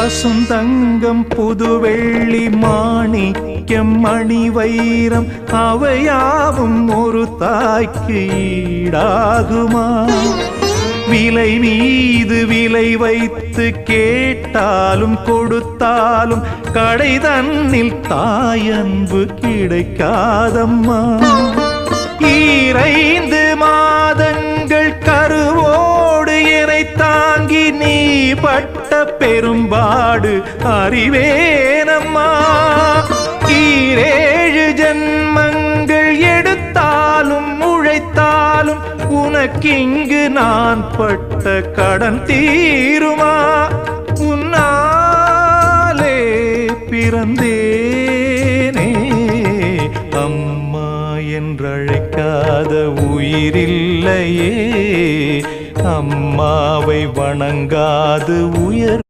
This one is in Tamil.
பசுந்தங்கம் புதுவெள்ளி மாணிக்கம் மணி வைரம் அவையாவும் ஒரு தாய்க்கு ஈடாகுமா? விலை மீது விலை வைத்து கேட்டாலும் கொடுத்தாலும் கடை தன்னில் தாயன்பு கிடைக்காதம்மா. 2 மாதங்கள் கருவோடு என்னை தாங்கி நீ பட்ட பெரும்பாடு அறிவேனம்மா. 7 ஜன்மங்கள் எடுத்தாலும் உழைத்தாலும் உனக்கிங்கு நான் பட்ட கடன் தீருமா? உன்னாலே பிறந்தேனே, அம்மா என்றழைக்காத உயிரில்லையே. அம்மாவை வணங்காது உயர்